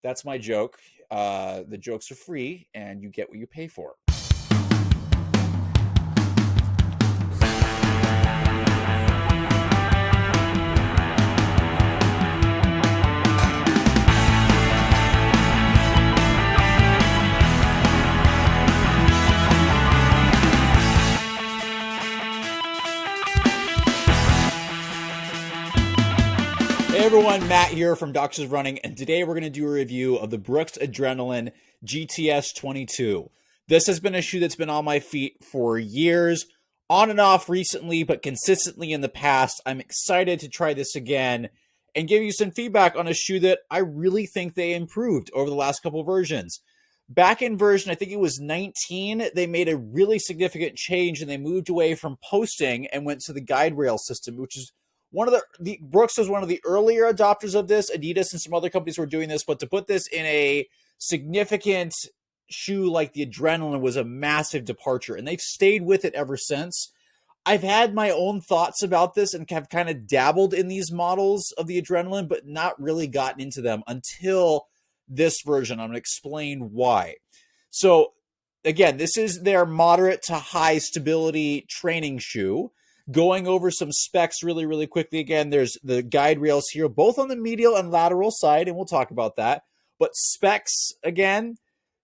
That's my joke. The jokes are free, and you get what you pay for. Hey everyone, Matt here from Doctors of Running, and today we're going to do a review of the Brooks Adrenaline GTS 22. This has been a shoe that's been on my feet for years, on and off recently, but consistently in the past. I'm excited to try this again and give you some feedback on a shoe that I really think they improved over the last couple versions. Back in version, I think it was 19, they made a really significant change and they moved away from posting and went to the GuideRails system, which is one of the Brooks was one of the earlier adopters of this. Adidas and some other companies were doing this, but to put this in a significant shoe like the Adrenaline was a massive departure, and they've stayed with it ever since. I've had my own thoughts about this and have kind of dabbled in these models of the Adrenaline, but not really gotten into them until this version. I'm going to explain why. So again, this is their moderate to high stability training shoe. Going over some specs really quickly. Again, there's the GuideRails here, both on the medial and lateral side, and we'll talk about that. But specs, again,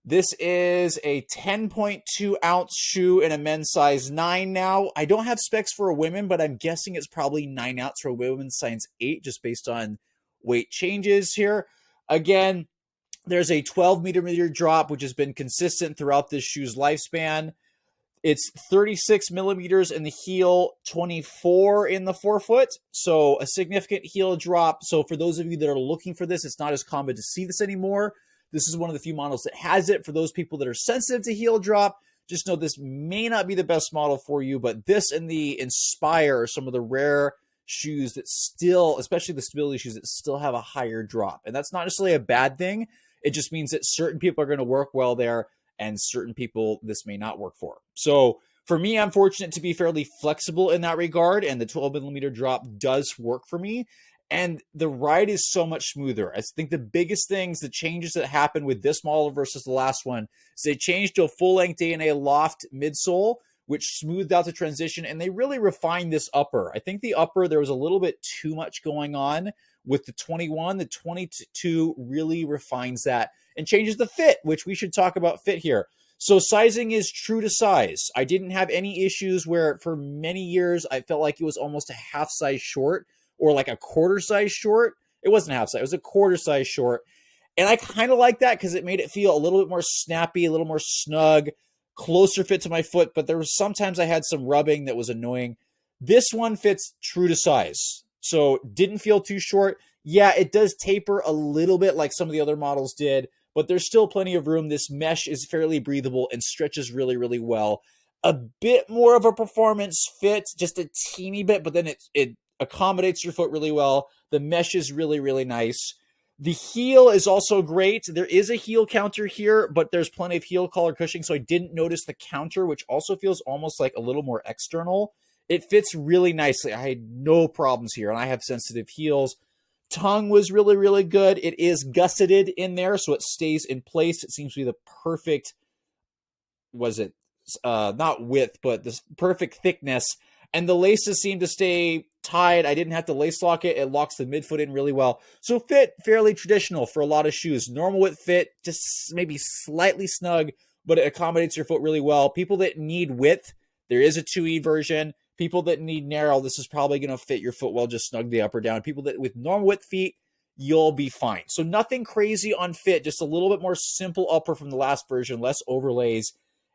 this is a 10.2 ounce shoe in a men's size 9 now. I don't have specs for a women, but I'm guessing it's probably 9 ounce for a women's size 8, just based on weight changes here. Again, there's a 12 millimeter drop, which has been consistent throughout this shoe's lifespan. It's 36 millimeters in the heel, 24 in the forefoot. So a significant heel drop. So for those of you that are looking for this, it's not as common to see this anymore. This is one of the few models that has it. For those people that are sensitive to heel drop, just know this may not be the best model for you, but this and the Inspire are some of the rare shoes that still, especially the stability shoes, that still have a higher drop. And that's not necessarily a bad thing. It just means that certain people are going to work well there, and certain people this may not work for. So for me, I'm fortunate to be fairly flexible in that regard, and the 12 millimeter drop does work for me. And the ride is so much smoother. I think the biggest things, the changes that happened with this model versus the last one, is they changed to a full-length A&A loft midsole, which smoothed out the transition, and they really refined this upper. I think the upper, there was a little bit too much going on with the 21. The 22 really refines that and changes the fit, which we should talk about fit here. So sizing is true to size. I didn't have any issues where for many years I felt like it was almost a half size short or like a quarter size short. It wasn't a half size, it was a quarter size short. And I kind of like that because it made it feel a little bit more snappy, a little more snug, closer fit to my foot. But there was sometimes I had some rubbing that was annoying. This one fits true to size. So didn't feel too short. Yeah, it does taper a little bit like some of the other models did, but there's still plenty of room. This mesh is fairly breathable and stretches really well. A bit more of a performance fit, just a teeny bit, but then it accommodates your foot really well. The mesh is really nice. The heel is also great. There is a heel counter here, but there's plenty of heel collar cushioning, so I didn't notice the counter, which also feels almost like a little more external. It fits really nicely. I had no problems here, and I have sensitive heels. Tongue was really good. It is gusseted in there, so it stays in place. It seems to be the perfect, not width, but this perfect thickness. And the laces seem to stay tied. I didn't have to lace lock it. It locks the midfoot in really well. So fit fairly traditional for a lot of shoes. Normal width fit, just maybe slightly snug, but it accommodates your foot really well. People that need width, there is a 2E version. People that need narrow, this is probably going to fit your foot well, just snug the up or down. People that with normal width feet, you'll be fine. So nothing crazy on fit, just a little bit more simple upper from the last version, less overlays,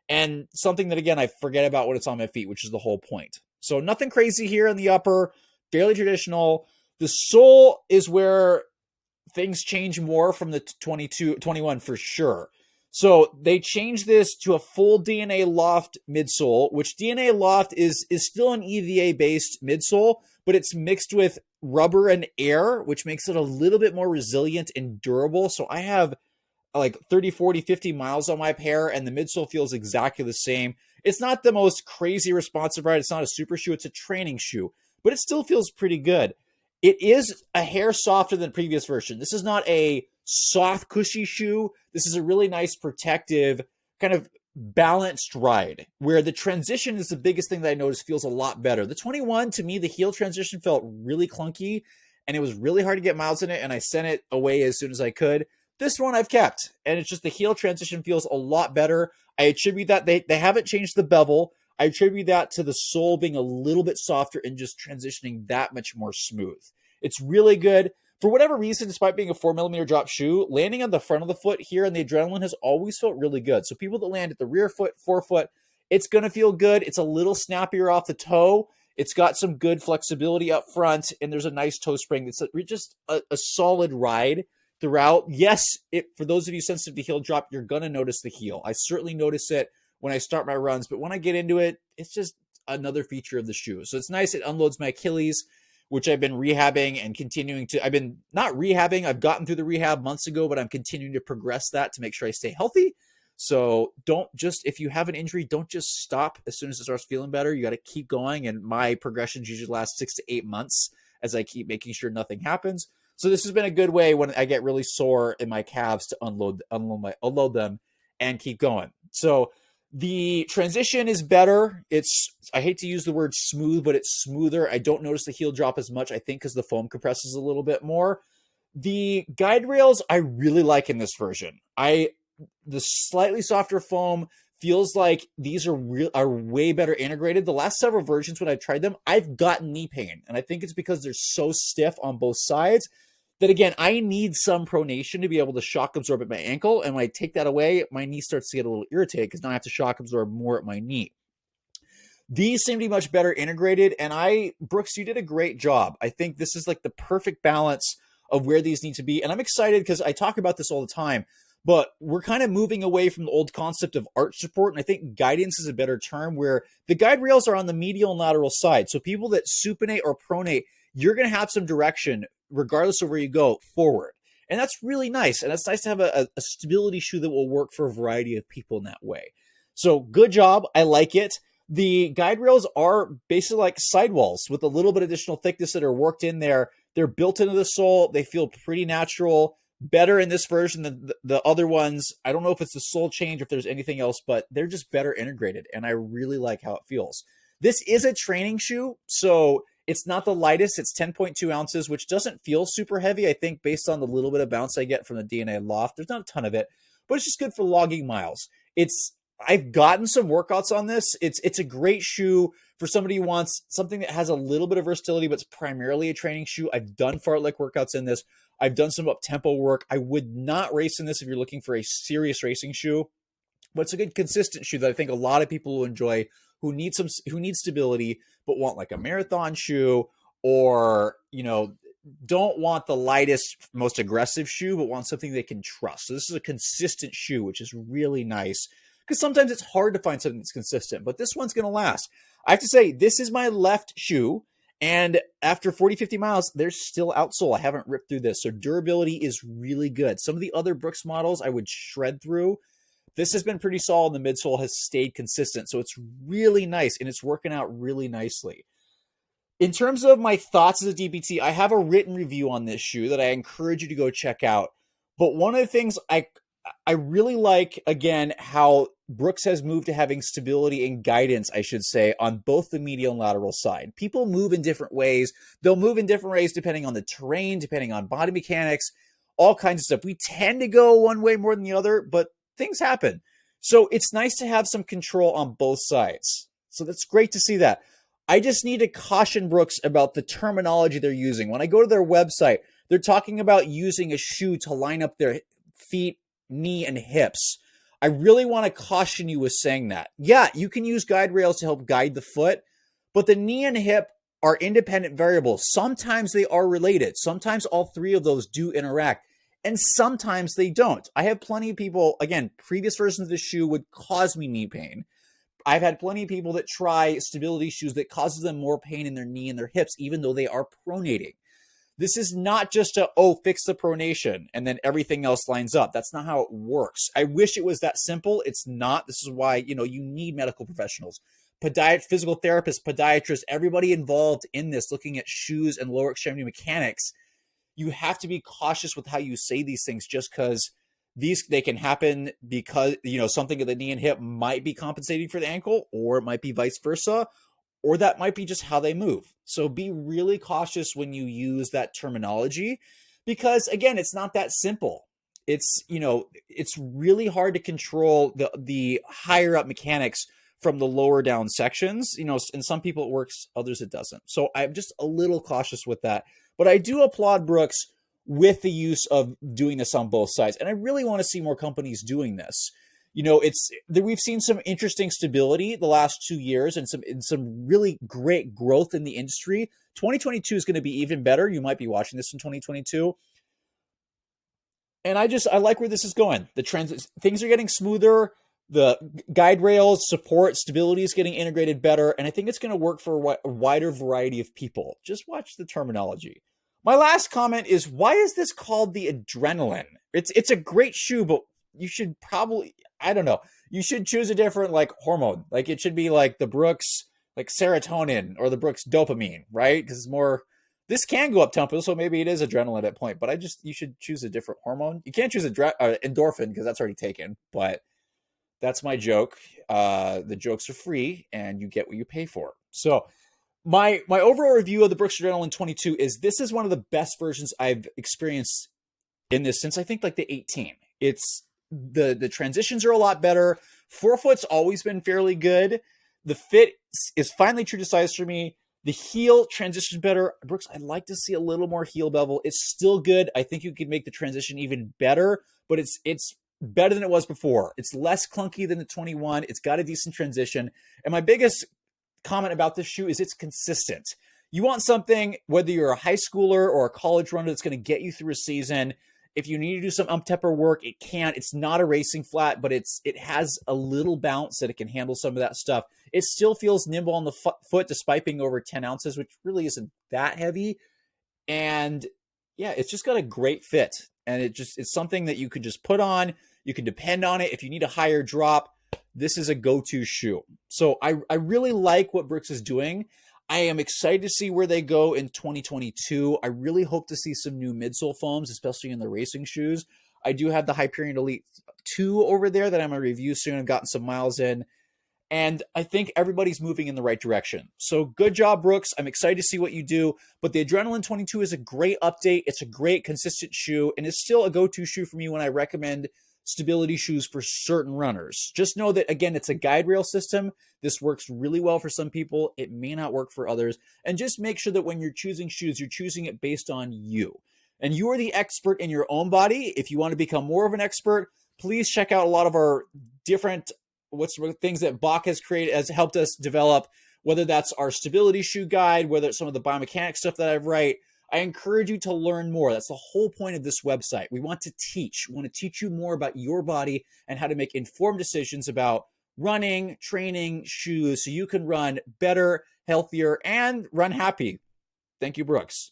and something that, again, I forget about when it's on my feet, which is the whole point. So nothing crazy here in the upper, fairly traditional. The sole is where things change more from the 21 for sure. So they changed this to a full DNA Loft midsole, which DNA Loft is still an EVA-based midsole, but it's mixed with rubber and air, which makes it a little bit more resilient and durable. So I have like 30, 40, 50 miles on my pair, and the midsole feels exactly the same. It's not the most crazy responsive ride. It's not a super shoe. It's a training shoe, but it still feels pretty good. It is a hair softer than the previous version. This is not a soft, cushy shoe. This is a really nice, protective, kind of balanced ride where the transition is the biggest thing that I noticed feels a lot better. The 21, to me, the heel transition felt really clunky and it was really hard to get miles in it. And I sent it away as soon as I could. This one I've kept, and it's just the heel transition feels a lot better. I attribute that they haven't changed the bevel. I attribute that to the sole being a little bit softer and just transitioning that much more smooth. It's really good. For whatever reason, despite being a 4mm drop shoe, landing on the front of the foot here on the Adrenaline has always felt really good. So people that land at the rear foot, forefoot, it's going to feel good. It's a little snappier off the toe. It's got some good flexibility up front, and there's a nice toe spring. It's just a solid ride throughout. Yes, for those of you sensitive to heel drop, you're going to notice the heel. I certainly notice it when I start my runs, but when I get into it, it's just another feature of the shoe. So it's nice. It unloads my Achilles, which I've been rehabbing and continuing to, I've been not rehabbing. I've gotten through the rehab months ago, but I'm continuing to progress that to make sure I stay healthy. So don't just, if you have an injury, don't just stop as soon as it starts feeling better. You got to keep going. And my progressions usually last 6 to 8 months as I keep making sure nothing happens. So this has been a good way when I get really sore in my calves to unload them and keep going. So the transition is better. I hate to use the word smooth, but it's smoother. I don't notice the heel drop as much, I think, because the foam compresses a little bit more. The GuideRails I really like in this version. The slightly softer foam feels like these are way better integrated. The last several versions when I tried them, I've gotten knee pain, and I think it's because they're so stiff on both sides that, again, I need some pronation to be able to shock absorb at my ankle. And when I take that away, my knee starts to get a little irritated because now I have to shock absorb more at my knee. These seem to be much better integrated. And Brooks, you did a great job. I think this is like the perfect balance of where these need to be. And I'm excited because I talk about this all the time, but we're kind of moving away from the old concept of arch support. And I think guidance is a better term, where the GuideRails are on the medial and lateral side. So people that supinate or pronate, you're going to have some direction regardless of where you go forward. And that's really nice. And it's nice to have a stability shoe that will work for a variety of people in that way. So good job. I like it. The GuideRails are basically like sidewalls with a little bit additional thickness that are worked in there. They're built into the sole. They feel pretty natural, better in this version than the other ones. I don't know if it's the sole change or if there's anything else, but they're just better integrated. And I really like how it feels. This is a training shoe, so it's not the lightest. It's 10.2 ounces, which doesn't feel super heavy. I think based on the little bit of bounce I get from the DNA Loft, there's not a ton of it, but it's just good for logging miles. I've gotten some workouts on this. It's a great shoe for somebody who wants something that has a little bit of versatility, but it's primarily a training shoe. I've done fartlek workouts in this. I've done some up-tempo work. I would not race in this if you're looking for a serious racing shoe, but it's a good consistent shoe that I think a lot of people will enjoy who need stability, but want like a marathon shoe, or, don't want the lightest, most aggressive shoe, but want something they can trust. So this is a consistent shoe, which is really nice, because sometimes it's hard to find something that's consistent, but this one's going to last. I have to say, this is my left shoe, and after 40, 50 miles, there's still outsole. I haven't ripped through this, so durability is really good. Some of the other Brooks models I would shred through. This has been pretty solid. The midsole has stayed consistent, so it's really nice, and it's working out really nicely. In terms of my thoughts as a DPT, I have a written review on this shoe that I encourage you to go check out. But one of the things I really like, again, how Brooks has moved to having stability and guidance, I should say, on both the medial and lateral side. People move in different ways. They'll move in different ways depending on the terrain, depending on body mechanics, all kinds of stuff. We tend to go one way more than the other, but things happen. So it's nice to have some control on both sides. So that's great to see that. I just need to caution Brooks about the terminology they're using. When I go to their website, they're talking about using a shoe to line up their feet, knee, and hips. I really want to caution you with saying that. Yeah, you can use GuideRails to help guide the foot, but the knee and hip are independent variables. Sometimes they are related. Sometimes all three of those do interact, and sometimes they don't. I have plenty of people, again, previous versions of the shoe would cause me knee pain. I've had plenty of people that try stability shoes that causes them more pain in their knee and their hips, even though they are pronating. This is not just fix the pronation and then everything else lines up. That's not how it works. I wish it was that simple. It's not. This is why, you need medical professionals, physical therapists, podiatrists, everybody involved in this, looking at shoes and lower extremity mechanics. you have to be cautious with how you say these things, just because they can happen because, something at the knee and hip might be compensating for the ankle, or it might be vice versa, or that might be just how they move. So be really cautious when you use that terminology, because again, it's not that simple. It's really hard to control the higher up mechanics from the lower down sections. And some people it works, others it doesn't. So I'm just a little cautious with that. But I do applaud Brooks with the use of doing this on both sides. And I really want to see more companies doing this. We've seen some interesting stability the last 2 years, and some really great growth in the industry. 2022 is going to be even better. You might be watching this in 2022. And I like where this is going. Things are getting smoother. The GuideRails support stability is getting integrated better. And I think it's going to work for a wider variety of people. Just watch the terminology. My last comment is, why is this called the Adrenaline? It's a great shoe, but you should probably, I don't know, you should choose a different hormone. It should be like the Brooks serotonin or the Brooks dopamine, right? Because it's more, this can go up tempo, so maybe it is adrenaline at point, but you should choose a different hormone. You can't choose endorphin because that's already taken, but that's my joke. The jokes are free and you get what you pay for. So my overall review of the Brooks Adrenaline 22 is, this is one of the best versions I've experienced in this since I think the 18. It's the transitions are a lot better. Forefoot's always been fairly good. The fit is finally true to size for me. The heel transition better. Brooks, I'd like to see a little more heel bevel. It's still good. I think you could make the transition even better, but it's better than it was before. It's less clunky than the 21. It's got a decent transition. And my biggest comment about this shoe is it's consistent. You want something, whether you're a high schooler or a college runner, that's going to get you through a season. If you need to do some up-tempo work, it can. It's not a racing flat, but it has a little bounce that it can handle some of that stuff. It still feels nimble on the foot despite being over 10 ounces, which really isn't that heavy. And yeah, it's just got a great fit. And it's something that you could just put on. You can depend on it. If you need a higher drop, this is a go-to shoe. So I really like what Brooks is doing. I am excited to see where they go in 2022. I really hope to see some new midsole foams, especially in the racing shoes. I do have the Hyperion Elite 2 over there that I'm going to review soon. I've gotten some miles in. And I think everybody's moving in the right direction. So good job, Brooks. I'm excited to see what you do. But the Adrenaline 22 is a great update. It's a great, consistent shoe. And it's still a go-to shoe for me when I recommend stability shoes for certain runners. Just know that, again, it's a guide rail system. This works really well for some people. It may not work for others. And just make sure that when you're choosing shoes, you're choosing it based on you. And you are the expert in your own body. If you want to become more of an expert, please check out a lot of our different things that Bach has created, has helped us develop, whether that's our stability shoe guide, whether it's some of the biomechanics stuff that I write. I encourage you to learn more. That's the whole point of this website. We want to teach. We want to teach you more about your body and how to make informed decisions about running, training, shoes, so you can run better, healthier, and run happy. Thank you, Brooks.